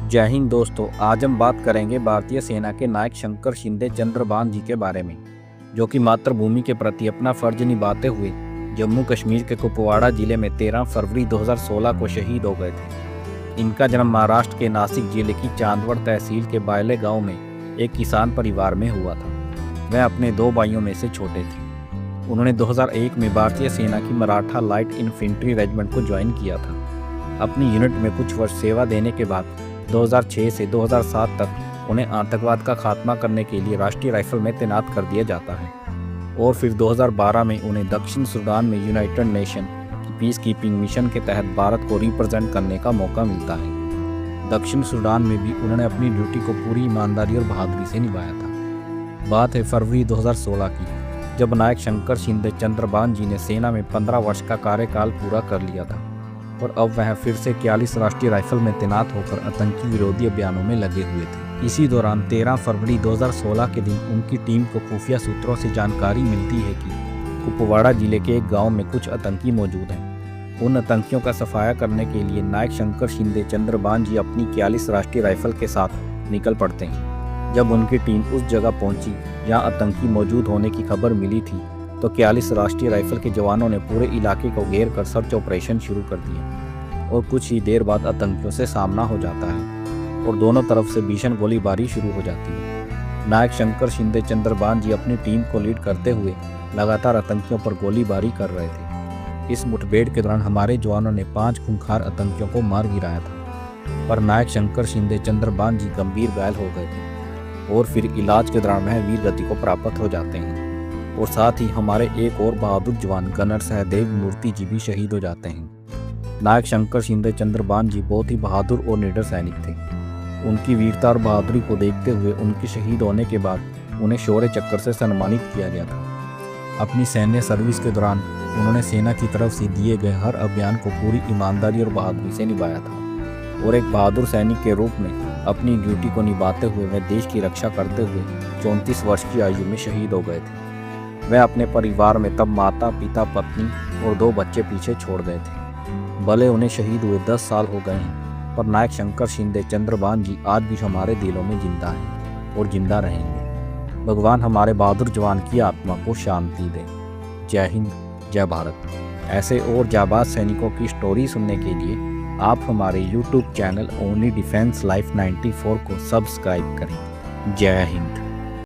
जय हिंद दोस्तों। आज हम बात करेंगे भारतीय सेना के नायक शंकर शिंदे चंद्रभान जी के बारे में, जो कि मातृभूमि के प्रति अपना फर्ज निभाते हुए जम्मू कश्मीर के कुपवाड़ा जिले में 13 फरवरी 2016 को शहीद हो गए थे। इनका जन्म महाराष्ट्र के नासिक जिले की चांदवड़ तहसील के बायले गांव में एक किसान परिवार में हुआ था। वह अपने 2 भाइयों में से छोटे थे। उन्होंने 2001 में भारतीय सेना की मराठा लाइट इन्फेंट्री रेजिमेंट को ज्वाइन किया था। अपनी यूनिट में कुछ वर्ष सेवा देने के बाद 2006 से 2007 तक उन्हें आतंकवाद का खात्मा करने के लिए राष्ट्रीय राइफल में तैनात कर दिया जाता है और फिर 2012 में उन्हें दक्षिण सूडान में यूनाइटेड नेशन की पीस कीपिंग मिशन के तहत भारत को रिप्रेजेंट करने का मौका मिलता है। दक्षिण सूडान में भी उन्होंने अपनी ड्यूटी को पूरी ईमानदारी और बहादुरी से निभाया था। बात है फरवरी 2016 की, जब नायक शंकर शिंदे चंद्रभान जी ने सेना में 15 वर्ष का कार्यकाल पूरा कर लिया था और अब वह फिर से 41 राष्ट्रीय राइफल में तैनात होकर आतंकी विरोधी अभियानों में लगे हुए थे। इसी दौरान 13 फरवरी 2016 के दिन उनकी टीम को खुफिया सूत्रों से जानकारी मिलती है कि कुपवाड़ा जिले के एक गांव में कुछ आतंकी मौजूद हैं। उन आतंकियों का सफाया करने के लिए नायक शंकर शिंदे चंद्रभान जी अपनी 41 राष्ट्रीय राइफल के साथ निकल पड़ते हैं। जब उनकी टीम उस जगह पहुंची जहां आतंकी मौजूद होने की खबर मिली थी, तो 41 राष्ट्रीय राइफल के जवानों ने पूरे इलाके को घेर कर सर्च ऑपरेशन शुरू कर दिया और कुछ ही देर बाद आतंकियों से सामना हो जाता है और दोनों तरफ से भीषण गोलीबारी शुरू हो जाती है। नायक शंकर शिंदे चंद्रभान जी अपनी टीम को लीड करते हुए लगातार आतंकियों पर गोलीबारी कर रहे थे। इस मुठभेड़ के दौरान हमारे जवानों ने 5 खूंखार आतंकियों को मार गिराया था, पर नायक शंकर शिंदे चंद्रभान जी गंभीर घायल हो गए थे और फिर इलाज के दौरान वह वीर गति को प्राप्त हो जाते हैं। और साथ ही हमारे एक और बहादुर जवान गनर सहदेव मूर्ति जी भी शहीद हो जाते हैं। नायक शंकर शिंदे चंद्रभान जी बहुत ही बहादुर और निडर सैनिक थे। उनकी वीरता और बहादुरी को देखते हुए उनके शहीद होने के बाद उन्हें शौर्य चक्र से सम्मानित किया गया था। अपनी सैन्य सर्विस के दौरान उन्होंने सेना की तरफ से दिए गए हर अभियान को पूरी ईमानदारी और बहादुरी से निभाया था और एक बहादुर सैनिक के रूप में अपनी ड्यूटी को निभाते हुए वह देश की रक्षा करते हुए 34 वर्ष की आयु में शहीद हो गए थे। वह अपने परिवार में तब माता, पिता, पत्नी और 2 बच्चे पीछे छोड़ गए थे। भले उन्हें शहीद हुए 10 साल हो गए हैं, पर नायक शंकर शिंदे चंद्रभान जी आज भी हमारे दिलों में जिंदा हैं और जिंदा रहेंगे। भगवान हमारे बहादुर जवान की आत्मा को शांति दे। जय हिंद, जय भारत। ऐसे और जाबाज सैनिकों की स्टोरी सुनने के लिए आप हमारे YouTube channel only defence life 94 को सब्सक्राइब करें। जय हिंद।